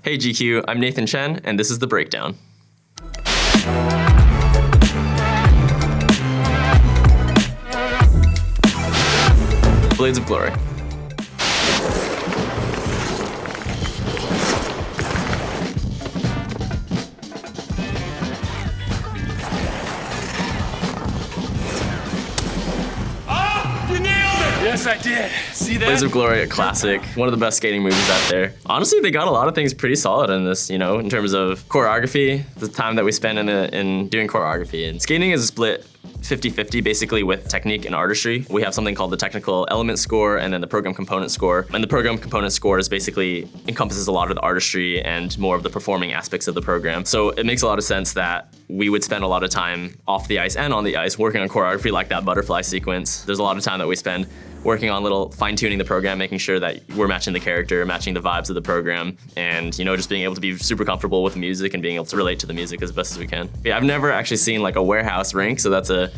Hey GQ, I'm Nathan Chen, and this is The Breakdown. Blades of Glory. Yes, I did. See that? Blades of Glory, a classic. One of the best skating movies out there. Honestly, they got a lot of things pretty solid in this, in terms of choreography, the time that we spend in doing choreography. And skating is split 50-50 basically with technique and artistry. We have something called the technical element score and then the program component score. And the program component score is basically encompasses a lot of the artistry and more of the performing aspects of the program. So it makes a lot of sense that we would spend a lot of time off the ice and on the ice working on choreography like that butterfly sequence. There's a lot of time that we spend working on little fine-tuning the program, making sure that we're matching the character, matching the vibes of the program, and just being able to be super comfortable with the music and being able to relate to the music as best as we can. Yeah, I've never actually seen like a warehouse rink, so that's a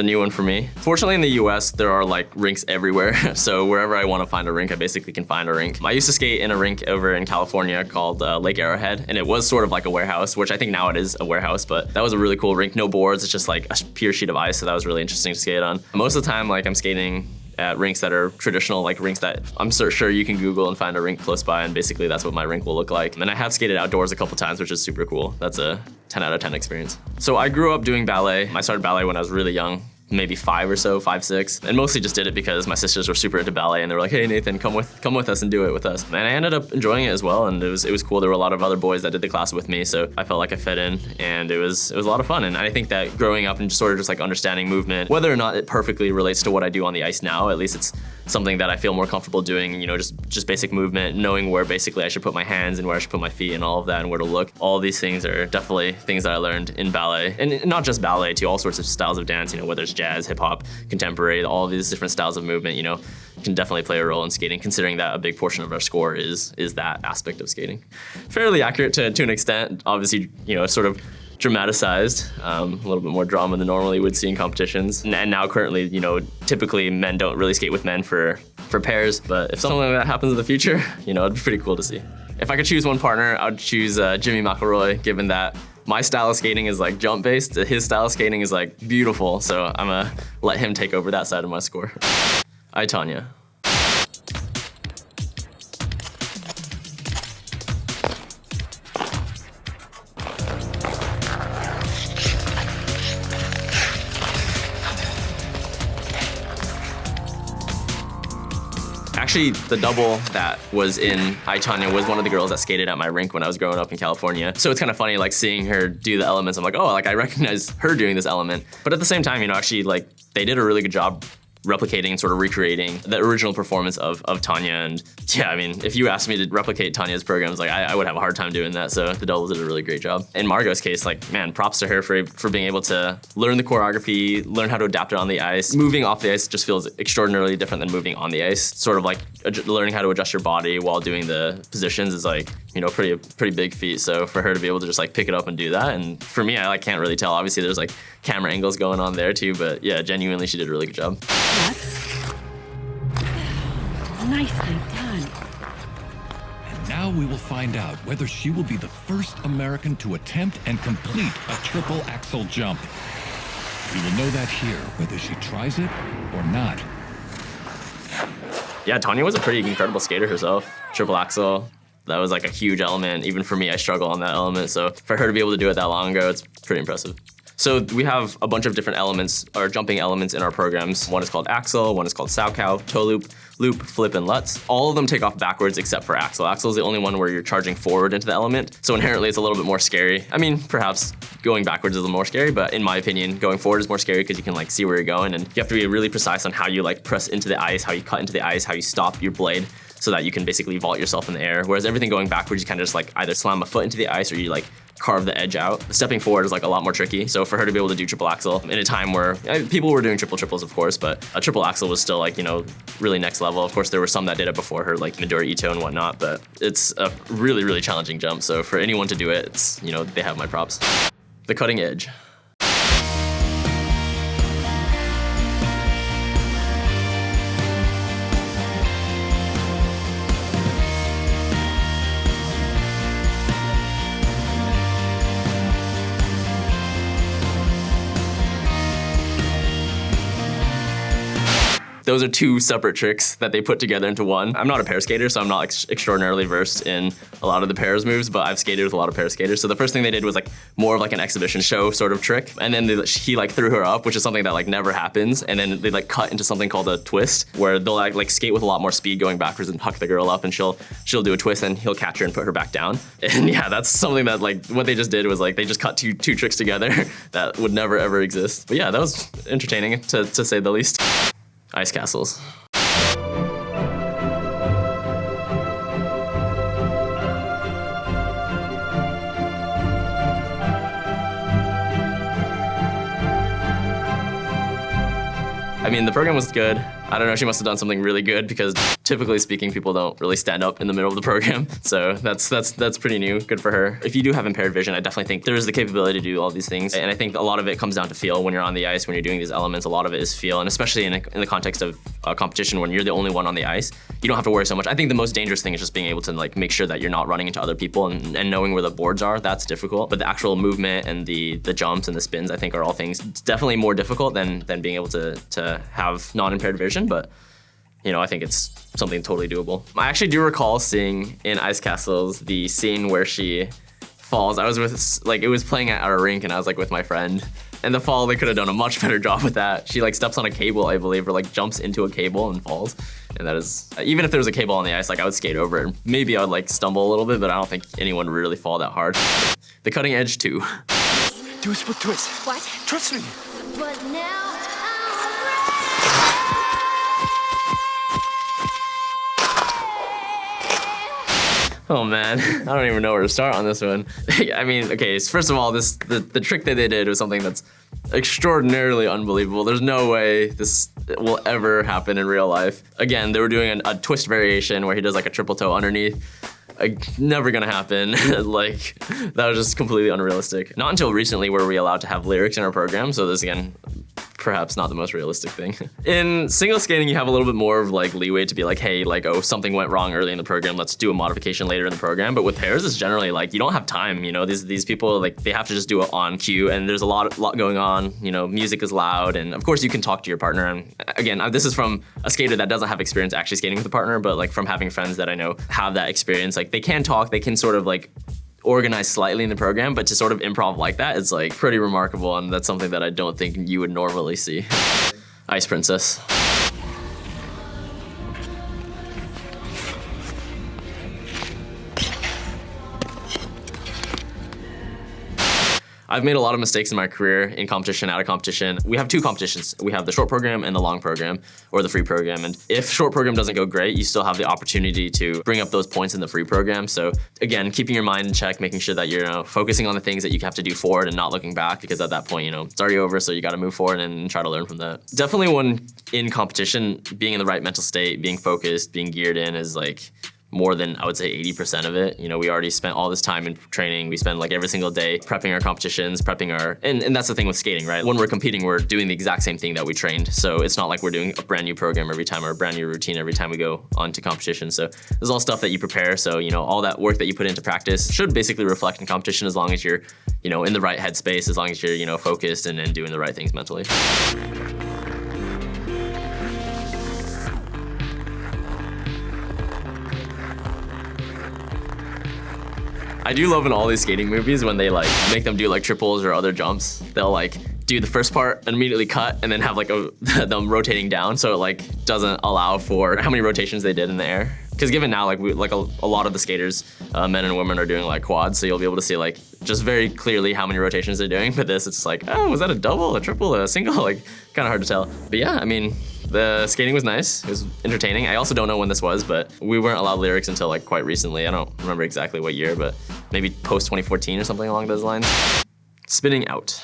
new one for me. Fortunately in the US, there are like rinks everywhere. So wherever I want to find a rink, I basically can find a rink. I used to skate in a rink over in California called Lake Arrowhead, and it was sort of like a warehouse, which I think now it is a warehouse, but that was a really cool rink. No boards, it's just like a pure sheet of ice, so that was really interesting to skate on. Most of the time, like I'm skating at rinks that are traditional, like rinks that I'm sure you can Google and find a rink close by, and basically that's what my rink will look like. And I have skated outdoors a couple times, which is super cool. That's a 10 out of 10 experience. So I grew up doing ballet. I started ballet when I was really young, maybe 5 or so, 5, 6, and mostly just did it because my sisters were super into ballet and they were like, hey Nathan, come with us and do it with us. And I ended up enjoying it as well, and it was cool. There were a lot of other boys that did the class with me, so I felt like I fit in, and it was a lot of fun. And I think that growing up and just like understanding movement, whether or not it perfectly relates to what I do on the ice now, at least it's something that I feel more comfortable doing, just basic movement, knowing where basically I should put my hands and where I should put my feet and all of that and where to look. All of these things are definitely things that I learned in ballet, and not just ballet too, all sorts of styles of dance, whether it's jazz, hip hop, contemporary, all of these different styles of movement, can definitely play a role in skating, considering that a big portion of our score is that aspect of skating. Fairly accurate to an extent, obviously, sort of dramatized, a little bit more drama than normally would see in competitions. And now currently, typically men don't really skate with men for pairs, but if something like that happens in the future, it'd be pretty cool to see. If I could choose one partner, I would choose Jimmy McElroy, given that my style of skating is like jump-based, his style of skating is like beautiful, so I'm gonna let him take over that side of my score. Tonya. Actually, the double that was in Tonya was one of the girls that skated at my rink when I was growing up in California. So it's kind of funny, like seeing her do the elements. I'm like, oh, like I recognize her doing this element. But at the same time, actually, like they did a really good job replicating and sort of recreating the original performance of Tonya. And yeah, I mean, if you asked me to replicate Tonya's programs, like I would have a hard time doing that. So the doubles did a really great job. In Margot's case, like, man, props to her for being able to learn the choreography, learn how to adapt it on the ice. Moving off the ice just feels extraordinarily different than moving on the ice. Sort of like learning how to adjust your body while doing the positions is like, pretty big feat. So for her to be able to just like pick it up and do that, and for me, I like can't really tell. Obviously there's like camera angles going on there too, but yeah, genuinely she did a really good job. That's nicely done. And now we will find out whether she will be the first American to attempt and complete a triple axel jump. We will know that here, whether she tries it or not. Yeah, Tonya was a pretty incredible skater herself. Triple axel, that was like a huge element. Even for me, I struggle on that element. So for her to be able to do it that long ago, it's pretty impressive. So we have a bunch of different elements, or jumping elements in our programs. One is called axel, one is called saukow, toe loop, loop, flip, and lutz. All of them take off backwards except for axel. Axel is the only one where you're charging forward into the element. So inherently it's a little bit more scary. I mean, perhaps going backwards is a little more scary, but in my opinion, going forward is more scary because you can like see where you're going, and you have to be really precise on how you like press into the ice, how you cut into the ice, how you stop your blade, so that you can basically vault yourself in the air. Whereas everything going backwards, you kind of just like either slam a foot into the ice or you like carve the edge out. Stepping forward is like a lot more tricky. So for her to be able to do triple axel in a time where people were doing triples, of course, but a triple axel was still like, really next level. Of course, there were some that did it before her, like Midori Ito and whatnot, but it's a really, really challenging jump. So for anyone to do it, it's, they have my props. The cutting edge. those are two separate tricks that they put together into one. I'm not a pair skater, so I'm not extraordinarily versed in a lot of the pairs moves, but I've skated with a lot of pair skaters. So the first thing they did was like more of like an exhibition show sort of trick. And then he like threw her up, which is something that like never happens. And then they like cut into something called a twist, where they'll like skate with a lot more speed going backwards and huck the girl up, and she'll do a twist and he'll catch her and put her back down. And yeah, that's something that like what they just did was like they just cut two tricks together that would never ever exist. But yeah, that was entertaining to say the least. Ice castles. I mean, the program was good. I don't know, she must have done something really good because typically speaking, people don't really stand up in the middle of the program. So that's pretty new, good for her. If you do have impaired vision, I definitely think there's the capability to do all these things. And I think a lot of it comes down to feel when you're on the ice, when you're doing these elements, a lot of it is feel. And especially in the context of a competition when you're the only one on the ice, you don't have to worry so much. I think the most dangerous thing is just being able to like make sure that you're not running into other people and knowing where the boards are, that's difficult. But the actual movement and the jumps and the spins, I think are all things definitely more difficult than being able to have non-impaired vision. But you know, I think it's something totally doable. I actually do recall seeing in Ice Castles the scene where she falls. I was with, like, it was playing at our rink and I was like with my friend. And the fall, they could have done a much better job with that. She like steps on a cable, I believe, or like jumps into a cable and falls. And that is, even if there was a cable on the ice, like I would skate over it. Maybe I would like stumble a little bit, but I don't think anyone would really fall that hard. The cutting edge too. Do a split twist. What? Trust me. But now Oh man, I don't even know where to start on this one. I mean, okay, so first of all, the trick that they did was something that's extraordinarily unbelievable. There's no way this will ever happen in real life. Again, they were doing a twist variation where he does like a triple toe underneath. Never gonna happen. Like, that was just completely unrealistic. Not until recently were we allowed to have lyrics in our program, so this again, perhaps not the most realistic thing. In single skating, you have a little bit more of like leeway to be like, hey, like, oh, something went wrong early in the program, let's do a modification later in the program. But with pairs, it's generally like, you don't have time, you know, these people, like, they have to just do it on cue, and there's a lot going on, you know, music is loud, and of course you can talk to your partner. And again, this is from a skater that doesn't have experience actually skating with a partner, but like from having friends that I know have that experience, like they can talk, they can sort of like organized slightly in the program, but to sort of improv like that, it's like pretty remarkable, and that's something that I don't think you would normally see. Ice Princess. I've made a lot of mistakes in my career in competition, out of competition. We have two competitions. We have the short program and the long program, or the free program. And if short program doesn't go great, you still have the opportunity to bring up those points in the free program. So again, keeping your mind in check, making sure that you're, you know, focusing on the things that you have to do forward and not looking back, because at that point, you know, it's already over, so you gotta move forward and try to learn from that. Definitely when in competition, being in the right mental state, being focused, being geared in is like, more than, I would say, 80% of it. You know, we already spent all this time in training. We spend like every single day prepping our competitions, prepping our, and that's the thing with skating, right? When we're competing, we're doing the exact same thing that we trained. So it's not like we're doing a brand new program every time or a brand new routine every time we go on to competition. So there's all stuff that you prepare. So, you know, all that work that you put into practice should basically reflect in competition, as long as you're, you know, in the right headspace, as long as you're, you know, focused and doing the right things mentally. I do love in all these skating movies when they like make them do like triples or other jumps. They'll like do the first part and immediately cut and then have like them rotating down, so it like doesn't allow for how many rotations they did in the air. Because given now, like a lot of the skaters, men and women, are doing like quads, so you'll be able to see like just very clearly how many rotations they're doing. But this, it's like, oh, was that a double, a triple, a single? Like, kind of hard to tell. But yeah, I mean, the skating was nice, it was entertaining. I also don't know when this was, but we weren't allowed lyrics until like quite recently. I don't remember exactly what year, but maybe post 2014 or something along those lines. Spinning out.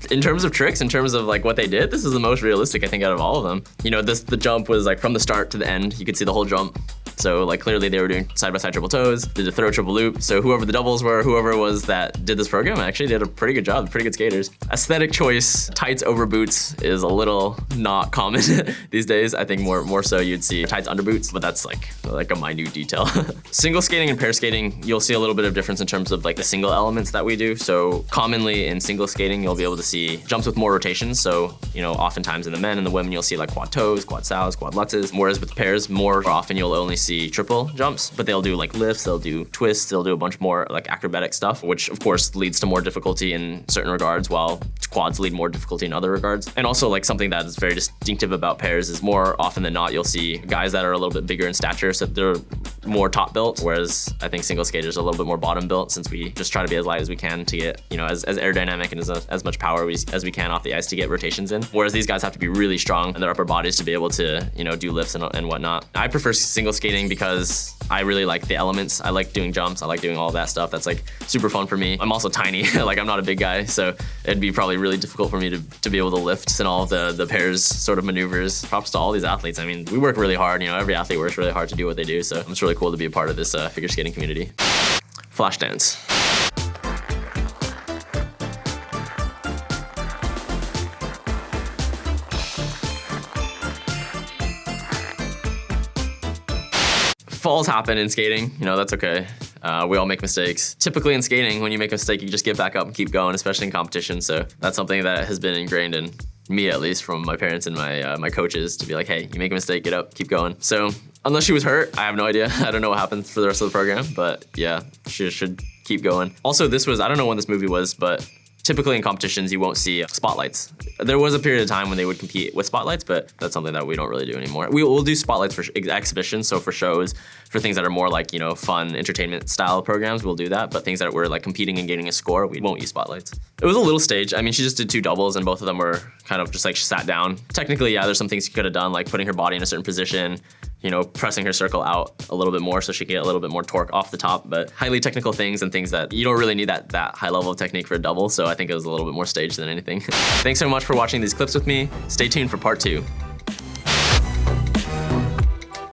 In terms of tricks, in terms of like what they did, this is the most realistic, I think, out of all of them. You know, the jump was like from the start to the end. You could see the whole jump. So like clearly they were doing side-by-side triple toes, did a throw triple loop. So whoever the doubles were, whoever it was that did this program actually did a pretty good job, pretty good skaters. Aesthetic choice, tights over boots is a little not common these days. I think more so you'd see tights under boots, but that's like a minute detail. Single skating and pair skating, you'll see a little bit of difference in terms of like the single elements that we do. So commonly in single skating, you'll be able to see jumps with more rotations. So, you know, oftentimes in the men and the women, you'll see like quad toes, quad sows, quad lutzes. Whereas with pairs, more often you'll only see triple jumps, but they'll do like lifts, they'll do twists, they'll do a bunch more like acrobatic stuff, which of course leads to more difficulty in certain regards, while quads lead more difficulty in other regards. And also like something that is very distinctive about pairs is more often than not, you'll see guys that are a little bit bigger in stature, so they're more top built, whereas I think single skaters are a little bit more bottom built, since we just try to be as light as we can to get, you know, as aerodynamic and as much power as we can off the ice to get rotations in. Whereas these guys have to be really strong in their upper bodies to be able to, you know, do lifts and whatnot. I prefer single skating because I really like the elements. I like doing jumps. I like doing all that stuff. That's like super fun for me. I'm also tiny. Like I'm not a big guy, so it'd be probably really difficult for me to be able to lift and all of the pairs sort of maneuvers. Props to all these athletes. I mean, we work really hard. You know, every athlete works really hard to do what they do. So it's really cool to be a part of this figure skating community. Flashdance. Falls happen in skating, you know, that's okay. We all make mistakes. Typically in skating, when you make a mistake, you just get back up and keep going, especially in competition. So that's something that has been ingrained in me, at least, from my parents and my coaches, to be like, hey, you make a mistake, get up, keep going. So unless she was hurt, I have no idea. I don't know what happens for the rest of the program, but yeah, she should keep going. Also, this was, I don't know when this movie was, but typically in competitions, you won't see spotlights. There was a period of time when they would compete with spotlights, but that's something that we don't really do anymore. We'll do spotlights for exhibitions, so for shows, for things that are more like, you know, fun entertainment style programs, we'll do that. But things that were like competing and getting a score, we won't use spotlights. It was a little staged. I mean, she just did 2 doubles and both of them were kind of just like sat down. Technically, yeah, there's some things she could have done, like putting her body in a certain position, you know, pressing her circle out a little bit more so she can get a little bit more torque off the top, but highly technical things and things that you don't really need that high level of technique for a double, so I think it was a little bit more staged than anything. Thanks so much for watching these clips with me. Stay tuned for part 2.